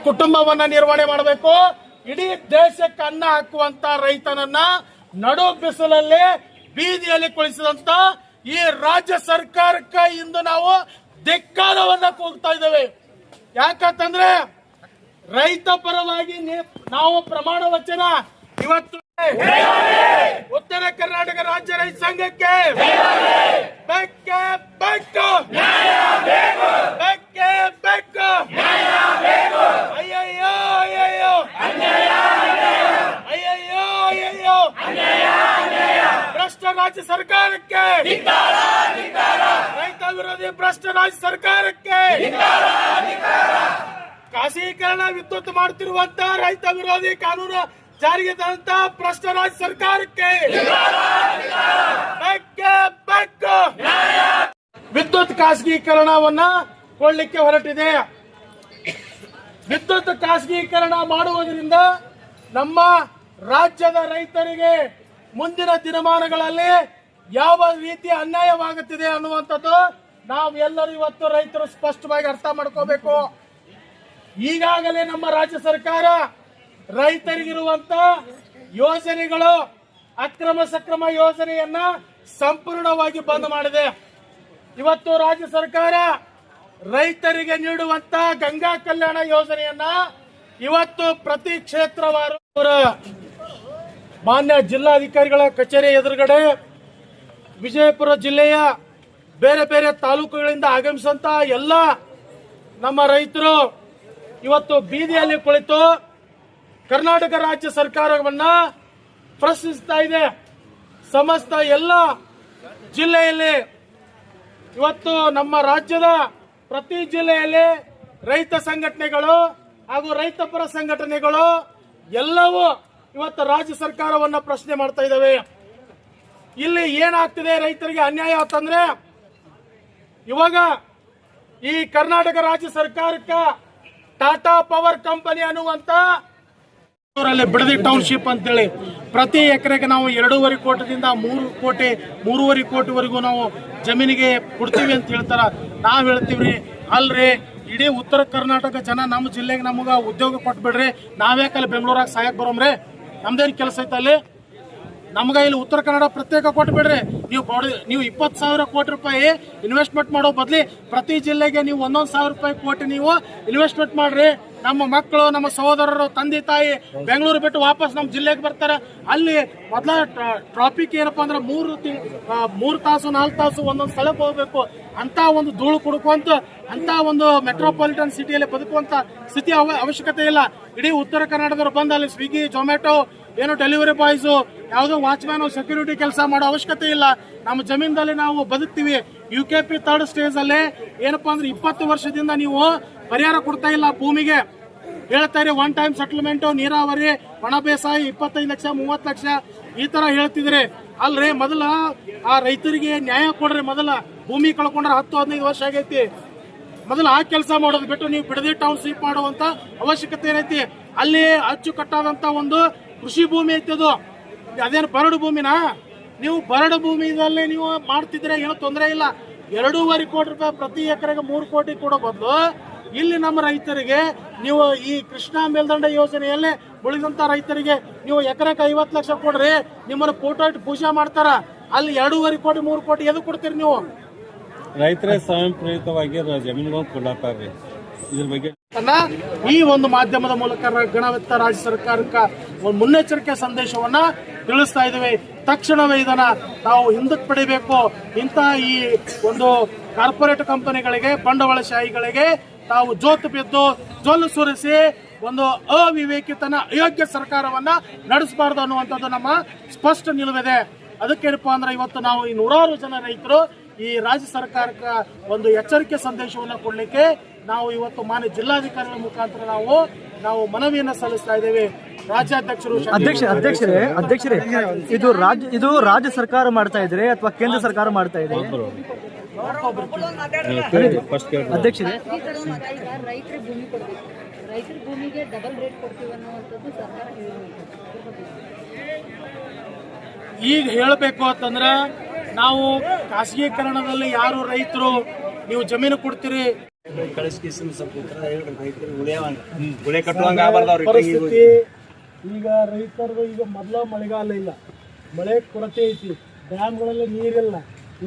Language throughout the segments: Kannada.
ಕುಟುಂಬವನ್ನ ನಿರ್ವಹಣೆ ಮಾಡಬೇಕು. ಇಡೀ ದೇಶಕ್ಕೆ ಅನ್ನ ಹಾಕುವಂತ ರೈತನನ್ನ ನಡು ಬಿಸಿಲಲ್ಲಿ ಬೀದಿಯಲ್ಲಿ ಕುಳಿಸಿದಂತ ಈ ರಾಜ್ಯ ಸರ್ಕಾರಕ್ಕೆ ಇಂದು ನಾವು ಧಿಕ್ಕಾರವನ್ನ ಕೂಗ್ತಾ ಇದ್ದೇವೆ. ಯಾಕಂತಂದ್ರೆ ರೈತ ಪರವಾಗಿ ನಾವು ಪ್ರಮಾಣ ವಚನ ಇವತ್ತು ಉತ್ತರ ಕರ್ನಾಟಕ ರಾಜ್ಯ ರೈತ ಸಂಘಕ್ಕೆ ಬೇಕೇ ಬೇಕು, ಬೇಕೇ ಬೇಕು. ಅಯ್ಯಯ್ಯೋ ಅಯ್ಯಯ್ಯೋ ಅಯ್ಯಯ್ಯೋ ಅಯ್ಯಯ್ಯೋ ಭ್ರಷ್ಟ ರಾಜ್ಯ ಸರ್ಕಾರಕ್ಕೆ, ರೈತ ವಿರೋಧಿ ಭ್ರಷ್ಟ ರಾಜ್ಯ ಸರ್ಕಾರಕ್ಕೆ, ಖಾಸಗೀಕರಣ ವಿದ್ಯುತ್ ಮಾಡುತ್ತಿರುವಂತ ರೈತ ವಿರೋಧಿ ಕಾನೂನು ಜಾರಿಗೆ ತಂದಂತ ಭ್ರಷ್ಟ ರಾಜ್ಯ ಸರ್ಕಾರಕ್ಕೆ ಬೇಕೇ ಬೇಕು. ವಿದ್ಯುತ್ ಖಾಸಗೀಕರಣವನ್ನ ಕೊಡ್ಲಿಕ್ಕೆ ಹೊರಟಿದೆ. ವಿದ್ಯುತ್ ಖಾಸಗೀಕರಣ ಮಾಡುವುದರಿಂದ ನಮ್ಮ ರಾಜ್ಯದ ರೈತರಿಗೆ ಮುಂದಿನ ದಿನಮಾನಗಳಲ್ಲಿ ಯಾವ ರೀತಿ ಅನ್ಯಾಯವಾಗುತ್ತಿದೆ ಅನ್ನುವಂಥದ್ದು ನಾವೆಲ್ಲರೂ ಇವತ್ತು ರೈತರು ಸ್ಪಷ್ಟವಾಗಿ ಅರ್ಥ ಮಾಡ್ಕೋಬೇಕು. ಈಗಾಗಲೇ ನಮ್ಮ ರಾಜ್ಯ ಸರ್ಕಾರ ರೈತರಿಗಿರುವಂತ ಯೋಜನೆಗಳು ಅಕ್ರಮ ಸಕ್ರಮ ಯೋಜನೆಯನ್ನ ಸಂಪೂರ್ಣವಾಗಿ ಬಂದ್ ಮಾಡಿದೆ. ಇವತ್ತು ರಾಜ್ಯ ಸರ್ಕಾರ ರೈತರಿಗೆ ನೀಡುವಂತ ಗಂಗಾ ಕಲ್ಯಾಣ ಯೋಜನೆಯನ್ನ ಇವತ್ತು ಪ್ರತಿ ಕ್ಷೇತ್ರವಾರು ಮಾನ್ಯ ಜಿಲ್ಲಾಧಿಕಾರಿಗಳ ಕಚೇರಿ ಎದುರುಗಡೆ ವಿಜಯಪುರ ಜಿಲ್ಲೆಯ ಬೇರೆ ಬೇರೆ ತಾಲೂಕುಗಳಿಂದ ಆಗಮಿಸಿದಂತ ಎಲ್ಲ ನಮ್ಮ ರೈತರು ಇವತ್ತು ಬೀದಿಯಲ್ಲಿ ಕುಳಿತು ಕರ್ನಾಟಕ ರಾಜ್ಯ ಸರ್ಕಾರವನ್ನ ಪ್ರಶ್ನಿಸ್ತಾ ಇದೆ. ಸಮಸ್ತ ಎಲ್ಲ ಜಿಲ್ಲೆಯಲ್ಲಿ ಇವತ್ತು ನಮ್ಮ ರಾಜ್ಯದ ಪ್ರತಿ ಜಿಲ್ಲೆಯಲ್ಲಿ ರೈತ ಸಂಘಟನೆಗಳು ಹಾಗೂ ರೈತ ಪರ ಸಂಘಟನೆಗಳು ಎಲ್ಲವೂ ಇವತ್ತು ರಾಜ್ಯ ಸರ್ಕಾರವನ್ನ ಪ್ರಶ್ನೆ ಮಾಡ್ತಾ ಇದ್ದಾವೆ. ಇಲ್ಲಿ ಏನಾಗ್ತಿದೆ ರೈತರಿಗೆ ಅನ್ಯಾಯ ಅಂತಂದ್ರೆ, ಇವಾಗ ಈ ಕರ್ನಾಟಕ ರಾಜ್ಯ ಸರ್ಕಾರಕ್ಕೆ ಟಾಟಾ ಪವರ್ ಕಂಪನಿ ಅನ್ನುವಂತ ಬಿಡದಿ ಟೌನ್ಶಿಪ್ ಅಂತೇಳಿ ಪ್ರತಿ ಎಕರೆಗೆ ನಾವು 2.5 ಕೋಟಿದಿಂದ 3 ಕೋಟಿ 3.5 ಕೋಟಿವರೆಗೂ ನಾವು ಜಮೀನಿಗೆ ಕೊಡ್ತೀವಿ ಅಂತ ಹೇಳ್ತಾರ. ನಾವ್ ಹೇಳ್ತೀವ್ರಿ, ಅಲ್ರಿ ಇಡೀ ಉತ್ತರ ಕರ್ನಾಟಕ ಜನ ನಮ್ಮ ಜಿಲ್ಲೆಗೆ ನಮಗ ಉದ್ಯೋಗ ಕೊಟ್ಬಿಡ್ರಿ, ನಾವ್ಯಾಕಲ್ಲಿ ಬೆಂಗಳೂರಾಗ ಸಾಯಕ್ ಬರೋಮ್ರಿ, ನಮ್ದೇನ್ ಕೆಲಸ ಐತೆ ಅಲ್ಲಿ, ನಮ್ಗ ಇಲ್ಲಿ ಉತ್ತರ ಕನ್ನಡ ಪ್ರತ್ಯೇಕ ಕೊಟ್ಬಿಡ್ರಿ. ನೀವು 20,000 ಕೋಟಿ ರೂಪಾಯಿ ಇನ್ವೆಸ್ಟ್ಮೆಂಟ್ ಮಾಡೋ ಬದ್ಲಿ ಪ್ರತಿ ಜಿಲ್ಲೆಗೆ ನೀವು 1,000 ರೂಪಾಯಿ ಕೋಟಿ ನೀವು ಇನ್ವೆಸ್ಟ್ಮೆಂಟ್ ಮಾಡ್ರಿ. ನಮ್ಮ ಮಕ್ಕಳು, ನಮ್ಮ ಸಹೋದರರು, ತಂದೆ ತಾಯಿ ಬೆಂಗಳೂರು ಬಿಟ್ಟು ವಾಪಸ್ ನಮ್ಮ ಜಿಲ್ಲೆಗೆ ಬರ್ತಾರೆ. ಅಲ್ಲಿ ಮೊದಲ ಟ್ರಾಫಿಕ್ ಏನಪ್ಪಾ ಅಂದ್ರೆ 3 ತಾಸು 4 ತಾಸು ಒಂದೊಂದು ಸ್ಥಳಕ್ಕೆ ಹೋಗ್ಬೇಕು ಅಂತ ಒಂದು ಧೂಳು ಕುಡ್ಕುವಂತ ಅಂತ ಒಂದು ಮೆಟ್ರೋಪಾಲಿಟನ್ ಸಿಟಿಯಲ್ಲಿ ಬದುಕುವಂತ ಸ್ಥಿತಿ ಅವಶ್ಯಕತೆ ಇಲ್ಲ. ಇಡೀ ಉತ್ತರ ಕರ್ನಾಟಕದವರು ಬಂದು ಅಲ್ಲಿ ಸ್ವಿಗ್ಗಿ, ಜೊಮ್ಯಾಟೊ, ಏನೋ ಡೆಲಿವರಿ ಬಾಯ್ಸು, ಯಾವುದೋ ವಾಚ್ಮ್ಯಾನ್, ಸೆಕ್ಯೂರಿಟಿ ಕೆಲಸ ಮಾಡೋ ಅವಶ್ಯಕತೆ ಇಲ್ಲ. ನಮ್ಮ ಜಮೀನದಲ್ಲಿ ನಾವು ಬದುಕ್ತೀವಿ. UKP 3rd ಸ್ಟೇಜ್ ಅಲ್ಲಿ ಏನಪ್ಪಾ ಅಂದ್ರೆ 20 ವರ್ಷದಿಂದ ನೀವು ಪರಿಹಾರ ಕೊಡ್ತಾ ಇಲ್ಲ ಭೂಮಿಗೆ. ಹೇಳ್ತಾರೆ ಒನ್ ಟೈಮ್ ಸೆಟಲ್ಮೆಂಟ್, ನೀರಾವರಿ, ಒಣ ಬೇಸಾಯ 25 ಲಕ್ಷ 30 ಲಕ್ಷ ಈ ತರ ಹೇಳ್ತಿದ್ರೆ, ಅಲ್ರಿ ಮೊದಲ ಆ ರೈತರಿಗೆ ನ್ಯಾಯ ಕೊಡ್ರಿ. ಮೊದಲ ಭೂಮಿ ಕಳ್ಕೊಂಡ್ರೆ 10-15 ವರ್ಷ ಆಗೈತಿ. ಮೊದಲು ಆ ಕೆಲಸ ಮಾಡೋದು ಬಿಟ್ಟು ನೀವು ಬಿಡದಿ ಟೌನ್ಶಿಪ್ ಮಾಡುವಂತ ಅವಶ್ಯಕತೆ ಏನೈತಿ? ಅಲ್ಲಿ ಅಚ್ಚುಕಟ್ಟಾದಂತ ಒಂದು ಕೃಷಿ ಭೂಮಿ ಐತಿ. ಅದು ಅದೇನು ಬರಡು ಭೂಮಿನಾ? ನೀವು ಬರಡು ಭೂಮಿದಲ್ಲಿ ನೀವು ಮಾಡ್ತಿದ್ರೆ ಏನೋ ತೊಂದರೆ ಇಲ್ಲ. 2.5 ಕೋಟಿ ರೂಪಾಯಿ ಪ್ರತಿ ಎಕರೆಗೆ 3 ಕೋಟಿ ಕೊಡೋ ಬದಲು ಇಲ್ಲಿ ನಮ್ಮ ರೈತರಿಗೆ ನೀವು ಈ ಕೃಷ್ಣಾ ಮೇಲ್ದಂಡ ಯೋಜನೆಯಲ್ಲೇ ಉಳಿದಂತ ರೈತರಿಗೆ ನೀವು ಎಕರೆಗೆ 50 ಲಕ್ಷ ಕೊಡ್ರಿ, ನಿಮ್ಮನ್ನ ಫೋಟೋ ಇಟ್ಟು ಪೂಜೆ ಮಾಡ್ತಾರ. ಅಲ್ಲಿ 2.5 ಕೋಟಿ 3 ಕೋಟಿ ಎದು ಕೊಡ್ತೀರಿ ನೀವು? ರೈತರೇ ಸ್ವಯಂ ಪ್ರೇರಿತವಾಗಿ ಜಮೀನುಗಳನ್ನು ಕೊಂಡಾಡ್ತಾರ್ರಿ. ಇದ್ರ ಬಗ್ಗೆ ಈ ಒಂದು ಮಾಧ್ಯಮದ ಮೂಲಕ ಗಣವಿತ್ತ ರಾಜ್ಯ ಸರ್ಕಾರಕ್ಕೆ ಒಂದು ಮುನ್ನೆಚ್ಚರಿಕೆ ಸಂದೇಶವನ್ನ ತಿಳಿಸ್ತಾ ಇದ್ದೇವೆ. ತಕ್ಷಣವೇ ಇದನ್ನ ನಾವು ಹಿಂದಕ್ಕೆ ಪಡಿಬೇಕು. ಇಂತಹ ಈ ಒಂದು ಕಾರ್ಪೊರೇಟ್ ಕಂಪನಿಗಳಿಗೆ, ಬಂಡವಾಳಶಾಹಿಗಳಿಗೆ ತಾವು ಜೋತು ಬಿದ್ದು ಜೊಲ್ಲು ಸುರಿಸಿ ಒಂದು ಅವಿವೇಕಿತನ ಅಯೋಗ್ಯ ಸರ್ಕಾರವನ್ನ ನಡೆಸಬಾರದು ಅನ್ನುವಂಥದ್ದು ನಮ್ಮ ಸ್ಪಷ್ಟ ನಿಲುವಿದೆ. ಅದಕ್ಕೇನಪ್ಪಾ ಅಂದ್ರೆ ಇವತ್ತು ನಾವು ಈ 100 ಜನ ರೈತರು ಈ ರಾಜ್ಯ ಸರ್ಕಾರಕ್ಕೆ ಒಂದು ಎಚ್ಚರಿಕೆ ಸಂದೇಶವನ್ನು ಕೊಡ್ಲಿಕ್ಕೆ ನಾವು ಇವತ್ತು ಮಾನ್ಯ ಜಿಲ್ಲಾಧಿಕಾರಿಗಳ ಮುಖಾಂತರ ನಾವು ಮನವಿಯನ್ನ ಸಲ್ಲಿಸ್ತಾ ಇದ್ದೇವೆ. ರಾಜ್ಯಾಧ್ಯಕ್ಷರು ಅಧ್ಯಕ್ಷರೇ ಇದು ರಾಜ್ಯ ಸರ್ಕಾರ ಮಾಡ್ತಾ ಇದ್ರೆ ಅಥವಾ ಕೇಂದ್ರ ಸರ್ಕಾರ ಮಾಡ್ತಾ ಇದೆ? ಅಧ್ಯಕ್ಷರೇ, ರೈತರ ಭೂಮಿಗೆ ಡಬಲ್ ರೇಟ್ ಕೊಡ್ತೀವಿ ಅನ್ನುವಂಥದ್ದು ಸರ್ಕಾರ ಈಗ ಹೇಳಬೇಕು ಅಂತಂದ್ರೆ, ನಾವು ಖಾಸಗೀಕರಣದಲ್ಲಿ ಯಾರು ರೈತರು ನೀವು ಜಮೀನು ಕೊಡ್ತೀರಿ ಪರಿಸ್ಥಿತಿ ಈಗ ರೈತರದು ಈಗ ಮೊದಲ ಮಳೆಗಾಲ ಇಲ್ಲ, ಮಳೆ ಕೊರತೆ ಐತಿ, ಡ್ಯಾಮ್ಗಳಲ್ಲಿ ನೀರಿಲ್ಲ.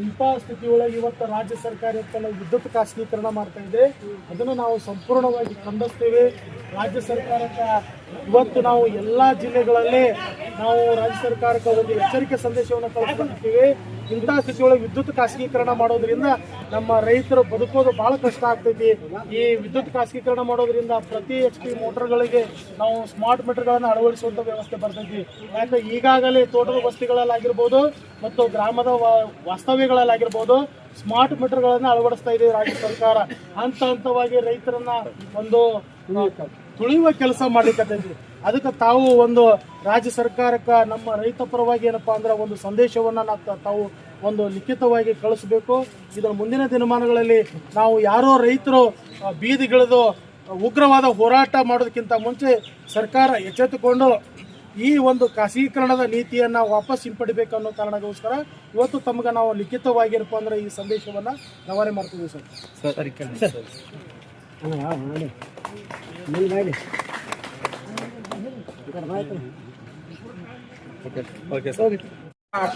ಇಂಥ ಸ್ಥಿತಿಯೊಳಗೆ ಇವತ್ತು ರಾಜ್ಯ ಸರ್ಕಾರ ವಿದ್ಯುತ್ ಖಾಸಗೀಕರಣ ಮಾಡ್ತಾ ಇದೆ. ಅದನ್ನು ನಾವು ಸಂಪೂರ್ಣವಾಗಿ ಖಂಡಿಸ್ತೇವೆ. ರಾಜ್ಯ ಸರ್ಕಾರಕ್ಕೆ ಇವತ್ತು ನಾವು ಎಲ್ಲ ಜಿಲ್ಲೆಗಳಲ್ಲಿ ನಾವು ರಾಜ್ಯ ಸರ್ಕಾರಕ್ಕೆ ಒಂದು ಎಚ್ಚರಿಕೆ ಸಂದೇಶವನ್ನು ಕಳಿಸ್ಕೊಂಡಿರ್ತೀವಿ. ಇಂಥ ಸ್ಥಿತಿಯೊಳಗೆ ವಿದ್ಯುತ್ ಖಾಸಗೀಕರಣ ಮಾಡೋದ್ರಿಂದ ನಮ್ಮ ರೈತರು ಬದುಕೋದು ಬಹಳ ಕಷ್ಟ ಆಗ್ತೈತಿ. ಈ ವಿದ್ಯುತ್ ಖಾಸಗೀಕರಣ ಮಾಡೋದ್ರಿಂದ ಪ್ರತಿ HP ಮೋಟರ್ಗಳಿಗೆ ನಾವು ಸ್ಮಾರ್ಟ್ ಮೀಟರ್ಗಳನ್ನು ಅಳವಡಿಸುವಂಥ ವ್ಯವಸ್ಥೆ ಬರ್ತೈತಿ. ಯಾಕೆ ಈಗಾಗಲೇ ತೋಟದ ಬಸ್ತಿಗಳಲ್ಲಾಗಿರ್ಬೋದು ಮತ್ತು ಗ್ರಾಮದ ವಾಸ್ತವ್ಯಗಳಲ್ಲಾಗಿರ್ಬೋದು ಸ್ಮಾರ್ಟ್ ಮೀಟರ್ಗಳನ್ನು ಅಳವಡಿಸ್ತಾ ಇದೆ ರಾಜ್ಯ ಸರ್ಕಾರ. ಹಂತವಾಗಿ ರೈತರನ್ನ ಒಂದು ತುಳಿಯುವ ಕೆಲಸ ಮಾಡ್ಲಿಕ್ಕತ್ತೈತಿ. ಅದಕ್ಕೆ ತಾವು ಒಂದು ರಾಜ್ಯ ಸರ್ಕಾರಕ್ಕೆ ನಮ್ಮ ರೈತ ಪರವಾಗಿ ಏನಪ್ಪಾ ಅಂದ್ರೆ ಒಂದು ಸಂದೇಶವನ್ನ ತಾವು ಒಂದು ಲಿಖಿತವಾಗಿ ಕಳಿಸಬೇಕು. ಇದರ ಮುಂದಿನ ದಿನಮಾನಗಳಲ್ಲಿ ನಾವು ಯಾರೋ ರೈತರು ಬೀದಿಗಿಳಿದು ಉಗ್ರವಾದ ಹೋರಾಟ ಮಾಡೋದಕ್ಕಿಂತ ಮುಂಚೆ ಸರ್ಕಾರ ಎಚ್ಚೆತ್ತುಕೊಂಡು ಈ ಒಂದು ಖಾಸಗೀಕರಣದ ನೀತಿಯನ್ನ ವಾಪಸ್ ಹಿಂಪಡಿಬೇಕು ಅನ್ನೋ ಕಾರಣಕ್ಕೋಸ್ಕರ ಇವತ್ತು ತಮಗೆ ನಾವು ಲಿಖಿತವಾಗಿರಪ್ಪ ಅಂದ್ರೆ ಈ ಸಂದೇಶವನ್ನ ರವಾನೆ ಮಾಡ್ತೀವಿ ಸರ್.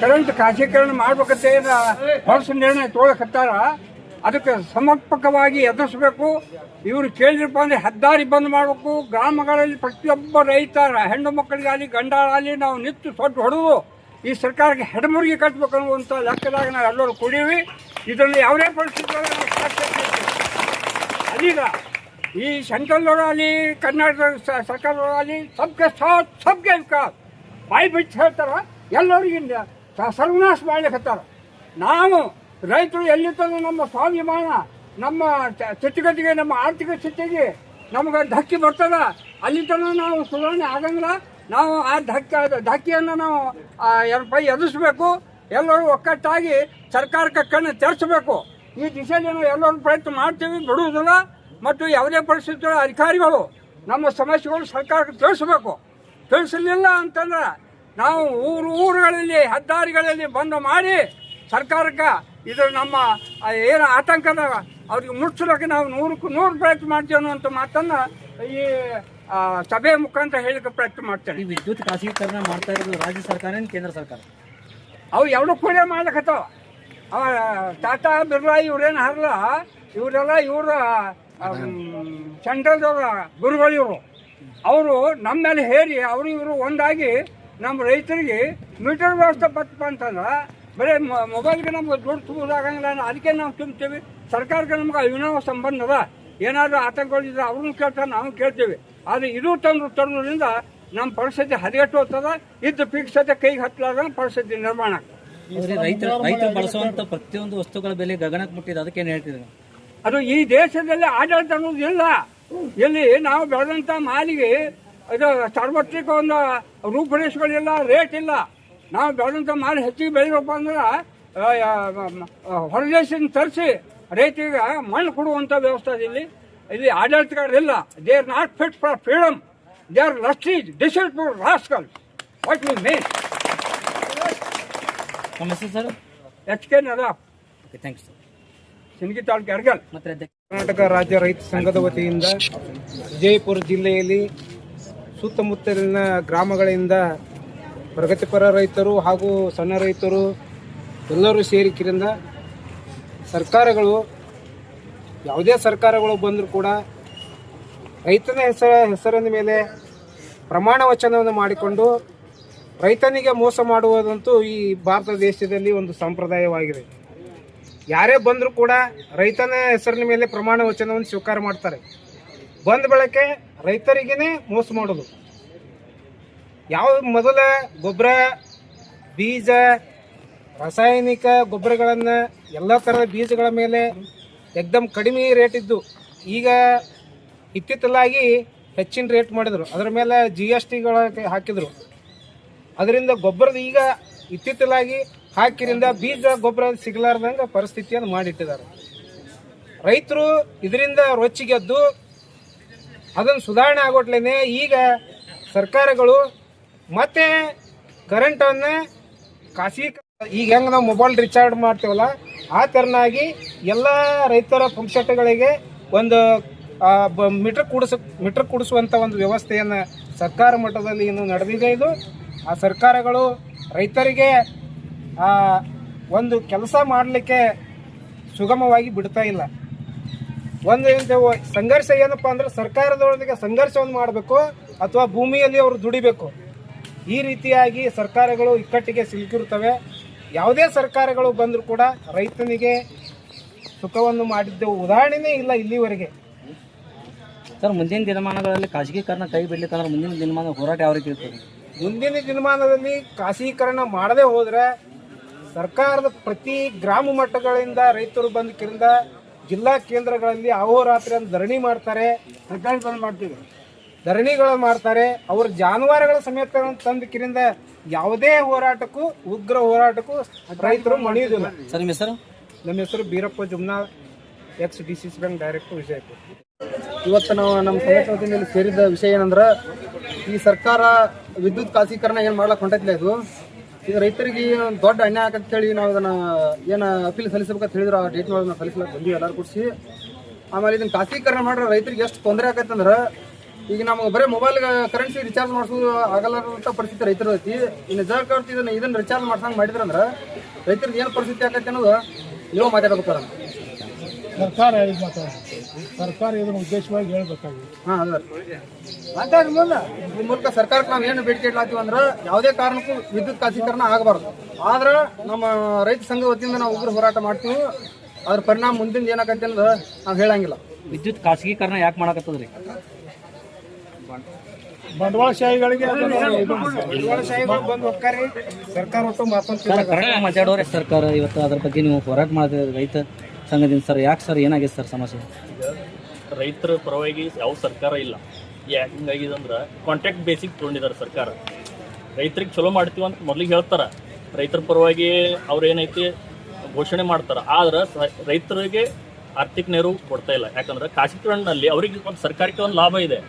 ಕರೆಂಟ್ ಖಾಸಗೀಕರಣ ಮಾಡ್ಬೇಕಂತ ಹೊಸ ನಿರ್ಣಯ ತಗೊಳಕತ್ತಾರ. ಅದಕ್ಕೆ ಸಮರ್ಪಕವಾಗಿ ಎದುರಿಸಬೇಕು. ಇವರು ಕೇಳಿದ್ರಪ್ಪ ಅಂದ್ರೆ ಹೆದ್ದಾರಿ ಬಂದ್ ಮಾಡಬೇಕು. ಗ್ರಾಮಗಳಲ್ಲಿ ಪ್ರತಿಯೊಬ್ಬ ರೈತರ ಹೆಣ್ಣು ಮಕ್ಕಳಿಗಾಗಲಿ ಗಂಡಾಗಲಿ ನಾವು ನಿಂತು ಸೊಟ್ಟು ಹೊಡೆದು ಈ ಸರ್ಕಾರಕ್ಕೆ ಹೆಡಮುರುಗಿ ಕಟ್ಟಬೇಕು ಅನ್ನುವಂಥ ಲೆಕ್ಕದಾಗ ನಾವು ಎಲ್ಲರೂ ಕುಡೀವಿ. ಇದರಲ್ಲಿ ಯಾವುದೇ ಪರಿಸ್ಥಿತಿ ಅದೀಗ ಈ ಸೆಂಟ್ರಲ್ನವರಾಗಲಿ ಕರ್ನಾಟಕ ಸರ್ಕಾರದವರಾಗಲಿ ಸಬ್ಕೆ ಸಾಥ್ ಸಬ್ಕೆ ವಿಕಾಸ್ ಬಾಯಿ ಬಿಟ್ಟು ಹೇಳ್ತಾರ. ಎಲ್ಲರಿಗಿಂತ ಸರ್ವನಾಶ ಮಾಡ್ಲಿಕ್ಕತ್ತಾರ. ನಾವು ರೈತರು ಎಲ್ಲಿರ್ತದ ನಮ್ಮ ಸ್ವಾಭಿಮಾನ, ನಮ್ಮ ಸ್ಥಿತಿಗತಿಗೆ, ನಮ್ಮ ಆರ್ಥಿಕ ಸ್ಥಿತಿಗೆ ನಮಗೆ ಧಕ್ಕೆ ಬರ್ತದ, ಅಲ್ಲಿ ತನಕ ನಾವು ಸುಧಾರಣೆ ಆಗಂಗಿಲ್ಲ. ನಾವು ಆ ಧಕ್ಕೆಯನ್ನು ನಾವು ಎದುರಿಸಬೇಕು. ಎಲ್ಲರೂ ಒಕ್ಕಟ್ಟಾಗಿ ಸರ್ಕಾರಕ್ಕೆ ಕಣ್ಣು ತೆರೆಸಬೇಕು. ಈ ದಿಶೆಯಲ್ಲಿ ನಾವು ಎಲ್ಲರೂ ಪ್ರಯತ್ನ ಮಾಡ್ತೀವಿ, ಬಿಡುವುದಿಲ್ಲ. ಮತ್ತು ಯಾವುದೇ ಪರಿಸ್ಥಿತಿ ಅಧಿಕಾರಿಗಳು ನಮ್ಮ ಸಮಸ್ಯೆಗಳು ಸರ್ಕಾರಕ್ಕೆ ತಿಳಿಸಬೇಕು. ತಿಳಿಸಲಿಲ್ಲ ಅಂತಂದ್ರೆ ನಾವು ಊರುಗಳಲ್ಲಿ ಹೆದ್ದಾರಿಗಳಲ್ಲಿ ಬಂದ್ ಮಾಡಿ ಸರ್ಕಾರಕ್ಕೆ ಇದು ನಮ್ಮ ಏನು ಆತಂಕದ ಅವ್ರಿಗೆ ಮುಚ್ಚಲಿಕ್ಕೆ ನಾವು 100% ಪ್ರಯತ್ನ ಮಾಡ್ತೀವಿ ಅನ್ನುವಂಥ ಮಾತನ್ನು ಈ ಸಭೆ ಮುಖಾಂತರ ಹೇಳಿಕೆ ಪ್ರಯತ್ನ ಮಾಡ್ತೇನೆ. ಈ ವಿದ್ಯುತ್ ಖಾಸಗೀಕರಣ ಮಾಡ್ತಾ ಇರೋದು ರಾಜ್ಯ ಸರ್ಕಾರ ಕೇಂದ್ರ ಸರ್ಕಾರ ಅವು ಎರಡು ಕೂಡ ಮಾಡ್ಲಿಕ್ಕತ್ತಾವ. ಟಾಟಾ ಬಿರ್ಲಾ ಇವ್ರೇನು ಹರಲ್ಲ, ಇವರೆಲ್ಲ ಇವರು ಸೆಂಟ್ರಲ್ದವ್ರ ಗುರುಗಳು ಇವರು. ಅವರು ನಮ್ಮ ಮೇಲೆ ಹೇರಿ ಅವರು ಇವರು ಒಂದಾಗಿ ನಮ್ಮ ರೈತರಿಗೆ ಮೀಟರ್ ವ್ಯವಸ್ಥೆ ಬರ್ತಪ್ಪ ಅಂತಂದ್ರೆ ಬರೀ ಮೊಬೈಲ್ಗೆ ನಮ್ಗೆ ದುಡ್ಡು ತುಂಬುದಾಗಂಗಿಲ್ಲ. ಅದಕ್ಕೆ ನಾವು ತುಂಬ್ತೀವಿ. ಸರ್ಕಾರಕ್ಕೆ ನಮ್ಗೆ ಅವಿನಾವ ಸಂಬಂಧ ಅದ. ಏನಾದರೂ ಆತಂಕಗಳಿದ್ರೆ ಅವ್ರನ್ನ ಕೇಳ್ತಾರೆ, ನಾವು ಕೇಳ್ತೀವಿ. ಆದರೆ ಇದು ತರುವುದರಿಂದ ನಮ್ಮ ಪರಿಸ್ಥಿತಿ ಹದಗೆಟ್ಟು ಹೋಗ್ತದ. ಇದ್ದು ಫಿಕ್ಸತೆ ಕೈಗೆ ಹತ್ತಲಾಗ ಪರಿಸ್ಥಿತಿ ನಿರ್ಮಾಣ ಆಗ್ತದೆ. ರೈತರು ಬಳಸುವಂತ ಪ್ರತಿಯೊಂದು ವಸ್ತುಗಳ ಬೆಲೆ ಗಗನಕ್ಕೆ ಮುಟ್ಟಿದೆ. ಅದಕ್ಕೇನು ಹೇಳ್ತಿದ್ರು? ಅದು ಈ ದೇಶದಲ್ಲಿ ಆಡಳಿತ ಅನ್ನೋದು ಇಲ್ಲ. ಇಲ್ಲಿ ನಾವು ಬೆಳೆದಂಥ ಮಾಲಿಗೆ ಇದು ಸಾರ್ವತ್ರಿಕ ಒಂದು ರೂಪುರೇಷೆಗಳಿಲ್ಲ, ರೇಟ್ ಇಲ್ಲ. ನಾವು ಬೆಳೆದಂಥ ಮಾಲ್ ಹೆಚ್ಚಿಗೆ ಬೆಳಿಬೇಕಪ್ಪ ಅಂದ್ರೆ ಹೊರದೇಶದಿಂದ ತರಿಸಿ ರೈತರಿಗೆ ಮಣ್ಣು ಕೊಡುವಂಥ ವ್ಯವಸ್ಥೆ ಇಲ್ಲಿ ಆಡಳಿತಗಾರರಿಲ್ಲ. They are not fit for freedom, they are lustiest deceitful rascal. What will make ಸಮಸ್ಯೆ sir HK Nadaf. Thanks sir. Sindagi taluk Argal. Karnataka ರಾಜ್ಯ ರೈತ ಸಂಘದ ವತಿಯಿಂದ ವಿಜಯಪುರ ಜಿಲ್ಲೆಯಲ್ಲಿ ಸುತ್ತಮುತ್ತಲಿನ ಗ್ರಾಮಗಳಿಂದ ಪ್ರಗತಿಪರ ರೈತರು ಹಾಗೂ ಸಣ್ಣ ರೈತರು ಎಲ್ಲರೂ ಸೇರಿಕೆಯಿಂದ ಸರ್ಕಾರಗಳು ಯಾವುದೇ ಸರ್ಕಾರಗಳು ಬಂದರೂ ಕೂಡ ರೈತನ ಹೆಸರಿನ ಮೇಲೆ ಪ್ರಮಾಣ ವಚನವನ್ನು ಮಾಡಿಕೊಂಡು ರೈತನಿಗೆ ಮೋಸ ಮಾಡುವುದಂತೂ ಈ ಭಾರತ ದೇಶದಲ್ಲಿ ಒಂದು ಸಂಪ್ರದಾಯವಾಗಿದೆ. ಯಾರೇ ಬಂದರೂ ಕೂಡ ರೈತನ ಹೆಸರಿನ ಮೇಲೆ ಪ್ರಮಾಣ ವಚನವನ್ನು ಸ್ವೀಕಾರ ಮಾಡ್ತಾರೆ. ಬಂದ ಬಳಕೆ ರೈತರಿಗೇ ಮೋಸ ಮಾಡೋದು. ಯಾವ ಮೊದಲ ಗೊಬ್ಬರ, ಬೀಜ, ರಾಸಾಯನಿಕ ಗೊಬ್ಬರಗಳನ್ನು ಎಲ್ಲ ಥರದ ಬೀಜಗಳ ಮೇಲೆ ಏಕದಮ್ ಕಡಿಮೆ ರೇಟ್ ಇದ್ದು, ಈಗ ಇತ್ತಿತ್ತಲಾಗಿ ಹೆಚ್ಚಿನ ರೇಟ್ ಮಾಡಿದರು. ಅದರ ಮೇಲೆ GSTಗಳ ಹಾಕಿದರು. ಅದರಿಂದ ಗೊಬ್ಬರದ ಈಗ ಇತ್ತಿತ್ತಲಾಗಿ ಹಾಕಿರಿಂದ ಬೀಜ ಗೊಬ್ಬರ ಸಿಗಲಾರ್ದಂಗೆ ಪರಿಸ್ಥಿತಿಯನ್ನು ಮಾಡಿಟ್ಟಿದ್ದಾರೆ. ರೈತರು ಇದರಿಂದ ರೊಚ್ಚಿಗೆದ್ದು ಅದನ್ನು ಸುಧಾರಣೆ ಆಗೋಟ್ಲೇನೆ ಈಗ ಸರ್ಕಾರಗಳು ಮತ್ತೆ ಕರೆಂಟನ್ನು ಈಗ ಹೆಂಗೆ ನಾವು ಮೊಬೈಲ್ ರಿಚಾರ್ಜ್ ಮಾಡ್ತೀವಲ್ಲ ಆ ಥರನಾಗಿ ಎಲ್ಲ ರೈತರ ಪಂಪ್ಸೆಟ್ಗಳಿಗೆ ಒಂದು ಮೀಟರ್ ಕೂಡಿಸುವಂಥ ಒಂದು ವ್ಯವಸ್ಥೆಯನ್ನು ಸರ್ಕಾರ ಮಟ್ಟದಲ್ಲಿ ಇನ್ನು ನಡೆದಿದೆ. ಇದು ಆ ಸರ್ಕಾರಗಳು ರೈತರಿಗೆ ಒಂದು ಕೆಲಸ ಮಾಡಲಿಕ್ಕೆ ಸುಗಮವಾಗಿ ಬಿಡ್ತಾ ಇಲ್ಲ. ಒಂದು ಸಂಘರ್ಷ ಏನಪ್ಪ ಅಂದ್ರೆ ಸರ್ಕಾರದೊಳಗೆ ಸಂಘರ್ಷವನ್ನು ಮಾಡಬೇಕು ಅಥವಾ ಭೂಮಿಯಲ್ಲಿ ಅವರು ದುಡಿಬೇಕು. ಈ ರೀತಿಯಾಗಿ ಸರ್ಕಾರಗಳು ಇಕ್ಕಟ್ಟಿಗೆ ಸಿಲುಕಿರುತ್ತವೆ. ಯಾವುದೇ ಸರ್ಕಾರಗಳು ಬಂದರೂ ಕೂಡ ರೈತನಿಗೆ ಸುಖವನ್ನು ಮಾಡಿದ್ದ ಉದಾಹರಣೆನೇ ಇಲ್ಲ ಇಲ್ಲಿವರೆಗೆ. ಸರ್, ಮುಂದಿನ ದಿನಮಾನಗಳಲ್ಲಿ ಖಾಸಗೀಕರಣ ಕೈ ಬಿಡ್ಲಿಕ್ಕಂದ್ರೆ ಮುಂದಿನ ದಿನಮಾನ ಹೋರಾಟ ಯಾವ ರೀತಿ ಇರ್ತದೆ? ಮುಂದಿನ ದಿನಮಾನದಲ್ಲಿ ಖಾಸಗೀಕರಣ ಮಾಡದೆ ಹೋದರೆ ಸರ್ಕಾರದ ಪ್ರತಿ ಗ್ರಾಮ ಮಟ್ಟಗಳಿಂದ ರೈತರು ಬಂದ ಕಿರಿಂದ ಜಿಲ್ಲಾ ಕೇಂದ್ರಗಳಲ್ಲಿ ಅಹೋರಾತ್ರಿ ಧರಣಿ ಮಾಡ್ತಾರೆ, ಧರಣಿಗಳು ಮಾಡ್ತಾರೆ. ಅವ್ರ ಜಾನುವಾರುಗಳ ಸಮೇತ ತಂದ ಕಿರಿಂದ ಯಾವುದೇ ಹೋರಾಟಕ್ಕೂ ಉಗ್ರ ಹೋರಾಟಕ್ಕೂ ರೈತರು ಮಣಿಯುವುದಿಲ್ಲ. ಸರ್, ನಿಮ್ಮ ಹೆಸರು? ನಮ್ಮ ಹೆಸರು Birappa Jumnal, ex-DCC bank director, Vijayapura. ಇವತ್ತು ನಾವು ನಮ್ಮ ಸಂಘಟನೆ ವತಿಯಿಂದ ಸೇರಿದ ವಿಷಯ ಏನಂದ್ರೆ, ಈ ಸರ್ಕಾರ ವಿದ್ಯುತ್ ಖಾಸಗೀಕರಣ ಏನು ಮಾಡ್ಲಿಕ್ಕೆ ಹೊಂಟೈತಿಲ್ಲ, ಇದು ರೈತರಿಗೆ ಒಂದು ದೊಡ್ಡ ಅನ್ಯಾಯ ಆಗಂತ ಹೇಳಿ ನಾವು ಇದನ್ನು ಏನು ಅಪೀಲ್ ಸಲ್ಲಿಸಬೇಕಂತ ಹೇಳಿದ್ರು. ಆ ಡೇಟ್ನೊಳಗೆ ನಾವು ಸಲ್ಲಿಸ್ಲಿಕ್ಕೆ ಬಂದ್ವಿ ಎಲ್ಲರೂ ಕೂಡಿಸಿ. ಆಮೇಲೆ ಇದನ್ನು ಖಾಸಗೀಕರಣ ಮಾಡ್ರೆ ರೈತರಿಗೆ ಎಷ್ಟು ತೊಂದರೆ ಆಗತ್ತಂದ್ರೆ, ಈಗ ನಮಗೆ ಬರೀ ಮೊಬೈಲ್ ಕರೆನ್ಸಿ ರಿಚಾರ್ಜ್ ಮಾಡಿಸೋದು ಆಗಲ್ಲಂಥ ಪರಿಸ್ಥಿತಿ ರೈತರು ಐತಿ. ಇನ್ನು ನಿಜಾಕರ್ತಿ ಇದನ್ನು ರಿಚಾರ್ಜ್ ಮಾಡ್ಸಂಗೆ ಮಾಡಿದ್ರಂದ್ರೆ ರೈತರಿಗೆ ಏನು ಪರಿಸ್ಥಿತಿ ಆಗತ್ತೆ ಅನ್ನೋದು ನೀವು ಮಾತಾಡ್ಬೇಕಾರೆ ಸರ್ಕಾರ ಇದನ್ನು ಉದ್ದೇಶವಾಗಿ ಹೇಳ್ಬೇಕಾಗಿದೆ. ಹಾಂ, ಅದ ಈ ಮೂಲಕ ಸರ್ಕಾರಕ್ಕೆ ನಾವು ಏನು ಬೇಡಿಕೆ ಇಡ್ಲಾತೀವಿ ಅಂದ್ರೆ ಯಾವುದೇ ಕಾರಣಕ್ಕೂ ವಿದ್ಯುತ್ ಖಾಸಗೀಕರಣ ಆಗಬಾರ್ದು. ಆದ್ರೆ ನಮ್ಮ ರೈತ ಸಂಘ ವತಿಯಿಂದ ನಾವು ಉಗ್ರ ಹೋರಾಟ ಮಾಡ್ತೀವಿ. ಅದ್ರ ಪರಿಣಾಮ ಮುಂದಿನ ಏನಾಗತ್ತೆ ಅನ್ನೋದು ನಾವು ಹೇಳಂಗಿಲ್ಲ. ವಿದ್ಯುತ್ ಖಾಸಗೀಕರಣ ಯಾಕೆ ಮಾಡಕತ್ತದ್ರಿ? ಬಂಡವಾಳಶಾಹಿಗಳಿಗೆ ಬಂಡವಾಳಶಾಹಿಗಳು ಬಂದು ಹೋಗ್ತಾರೆ, ಸರ್ಕಾರ ಒಟ್ಟು ಮಾತಾಡೋರೆ ಸರ್ಕಾರ ಇವತ್ತು ಅದ್ರ ಬಗ್ಗೆ ನೀವು ಹೋರಾಟ ಮಾಡಿದ್ರೆ ರೈತ ಸಂಘದಿಂದ. ಸರ್, ಯಾಕೆ ಸರ್, ಏನಾಗಿದೆ ಸರ್ ಸಮಸ್ಯೆ? ರೈತರ ಪರವಾಗಿ ಯಾವ ಸರ್ಕಾರ ಇಲ್ಲ. ಯಾಕೆ ಹಿಂಗಾಗಿದೆ ಅಂದ್ರೆ ಕಾಂಟ್ರಾಕ್ಟ್ ಬೇಸಿಕ್ ತೊಗೊಂಡಿದ್ದಾರೆ ಸರ್ಕಾರ. ರೈತರಿಗೆ ಚಲೋ ಮಾಡ್ತೀವಿ ಅಂತ ಮೊದಲಿಗೆ ಹೇಳ್ತಾರೆ. ರೈತರ ಪರವಾಗಿ ಅವ್ರು ಏನೈತಿ ಘೋಷಣೆ ಮಾಡ್ತಾರೆ. ಆದ್ರೆ ರೈತರಿಗೆ ಆರ್ಥಿಕ ನೆರವು ಕೊಡ್ತಾ ಇಲ್ಲ. ಯಾಕಂದ್ರೆ ಖಾಸಗೀಕರಣದಲ್ಲಿ ಅವರಿಗೆ ಒಂದು ಸರ್ಕಾರಕ್ಕೆ ಒಂದು ಲಾಭ ಇದೆ,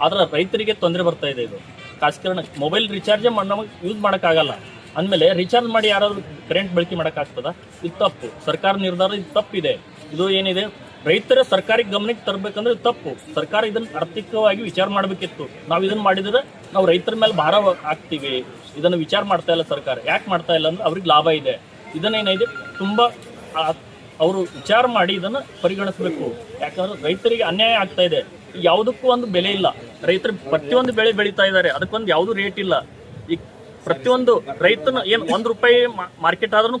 ಆದ್ರೆ ರೈತರಿಗೆ ತೊಂದರೆ ಬರ್ತಾ ಇದೆ. ಇದು ಖಾಸಗೀಕರಣ ಮೊಬೈಲ್ ರಿಚಾರ್ಜೇ ನಮಗೆ ಯೂಸ್ ಮಾಡೋಕ್ಕಾಗಲ್ಲ ಅಂದಮೇಲೆ ರಿಚಾರ್ಜ್ ಮಾಡಿ ಯಾರಾದರೂ ಕರೆಂಟ್ ಬಳಕೆ ಮಾಡೋಕ್ಕಾಗ್ತದ? ಇದು ತಪ್ಪು. ಸರ್ಕಾರ ನಿರ್ಧಾರ ಇದು ತಪ್ಪಿದೆ. ಇದು ಏನಿದೆ ರೈತರ ಸರ್ಕಾರಕ್ಕೆ ಗಮನಕ್ಕೆ ತರಬೇಕಂದ್ರೆ ಇದು ತಪ್ಪು. ಸರ್ಕಾರ ಇದನ್ನು ಆರ್ಥಿಕವಾಗಿ ವಿಚಾರ ಮಾಡಬೇಕಿತ್ತು. ನಾವು ಇದನ್ನು ಮಾಡಿದರೆ ನಾವು ರೈತರ ಮೇಲೆ ಭಾರ ಆಗ್ತೀವಿ. ಇದನ್ನು ವಿಚಾರ ಮಾಡ್ತಾ ಇಲ್ಲ ಸರ್ಕಾರ. ಯಾಕೆ ಮಾಡ್ತಾ ಇಲ್ಲ ಅಂದ್ರೆ ಅವ್ರಿಗೆ ಲಾಭ ಇದೆ. ಇದನ್ನೇನಿದೆ ತುಂಬ ಅವರು ವಿಚಾರ ಮಾಡಿ ಇದನ್ನು ಪರಿಗಣಿಸಬೇಕು. ಯಾಕಂದ್ರೆ ರೈತರಿಗೆ ಅನ್ಯಾಯ ಆಗ್ತಾ ಇದೆ. ಯಾವುದಕ್ಕೂ ಒಂದು ಬೆಲೆ ಇಲ್ಲ. ರೈತರು ಪ್ರತಿಯೊಂದು ಬೆಳೆ ಬೆಳೀತಾ ಇದ್ದಾರೆ, ಅದಕ್ಕೊಂದು ಯಾವುದೂ ರೇಟ್ ಇಲ್ಲ. ಈಗ ಪ್ರತಿಯೊಂದು ರೈತನ ಏನು ₹1 ಮಾರ್ಕೆಟ್ ಆದ್ರೂ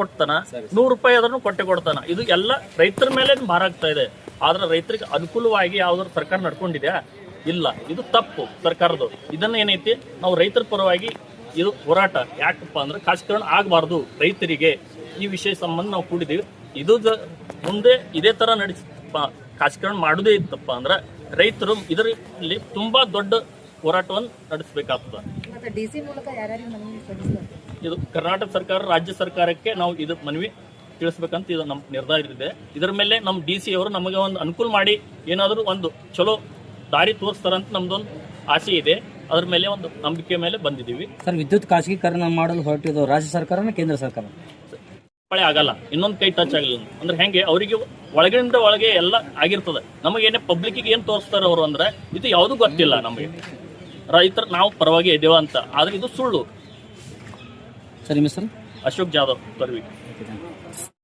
ಕೊಡ್ತಾನ, ₹100 ಆದ್ರೂ ಕೊಡ್ತಾನ. ಇದು ಎಲ್ಲ ರೈತರ ಮೇಲೆ ಭಾರ ಆಗ್ತಾ ಇದೆ. ಆದ್ರೆ ರೈತರಿಗೆ ಅನುಕೂಲವಾಗಿ ಯಾವ್ದಾದ್ರು ಸರ್ಕಾರ ನಡ್ಕೊಂಡಿದ್ಯಾ? ಇಲ್ಲ. ಇದು ತಪ್ಪು ಸರ್ಕಾರದ್ದು. ಇದನ್ನ ಏನೈತಿ ನಾವು ರೈತರ ಪರವಾಗಿ ಇದು ಹೋರಾಟ. ಯಾಕಪ್ಪ ಅಂದ್ರೆ ಖಾಸಗೀಕರಣ ಆಗಬಾರ್ದು ರೈತರಿಗೆ. ಈ ವಿಷಯ ಸಂಬಂಧ ನಾವು ಕೂಡಿದೀವಿ. ಇದು ಮುಂದೆ ಇದೇ ತರ ಖಾಸಗೀಕರಣ ಮಾಡೋದೇ ಇತ್ತಪ್ಪ ಅಂದ್ರೆ ರೈತರು ಇದರಲ್ಲಿ ತುಂಬಾ ದೊಡ್ಡ ಹೋರಾಟವನ್ನು ನಡೆಸಬೇಕಾಗ್ತದೆ. ಇದು ಕರ್ನಾಟಕ ಸರ್ಕಾರ, ರಾಜ್ಯ ಸರ್ಕಾರಕ್ಕೆ ನಾವು ಇದು ಮನವಿ ತಿಳಿಸ್ಬೇಕಂತ ಇದು ನಮ್ಮ ನಿರ್ಧಾರ ಇದೆ. ಇದರ ಮೇಲೆ ನಮ್ಮ DC ಅವರು ನಮಗೆ ಒಂದು ಅನುಕೂಲ ಮಾಡಿ ಏನಾದರೂ ಒಂದು ಚಲೋ ದಾರಿ ತೋರಿಸ್ತಾರಂತ ನಮ್ದೊಂದು ಆಸೆ ಇದೆ. ಅದ್ರ ಮೇಲೆ ಒಂದು ನಂಬಿಕೆ ಮೇಲೆ ಬಂದಿದ್ದೀವಿ. ಸರ್, ವಿದ್ಯುತ್ ಖಾಸಗೀಕರಣ ಮಾಡಲು ಹೊರಟಿದ್ದು ರಾಜ್ಯ ಸರ್ಕಾರನ ಕೇಂದ್ರ ಸರ್ಕಾರ? ಮಳೆ ಆಗಲ್ಲ, ಇನ್ನೊಂದು ಕೈ ಟಚ್ ಆಗಲಿಲ್ಲ ಅಂದ್ರೆ ಹೆಂಗೆ ಅವರಿಗೆ ಒಳಗಿಂದ ಒಳಗೆ ಎಲ್ಲ ಆಗಿರ್ತದೆ. ನಮಗೇನೆ ಪಬ್ಲಿಕ್ಕಿಗೆ ಏನು ತೋರಿಸ್ತಾರೆ ಅವರು ಅಂದ್ರೆ ಇದು ಯಾವುದೂ ಗೊತ್ತಿಲ್ಲ ನಮಗೆ. ರೈತರು ನಾವು ಪರವಾಗಿ ಇದ್ದೇವ ಅಂತ, ಆದ್ರೆ ಇದು ಸುಳ್ಳು. ಸರ್, ನಿಮ್ಮ ಹೆಸರು? ಅಶೋಕ್ ಜಾಧವ್, ಪರ್ವಿ.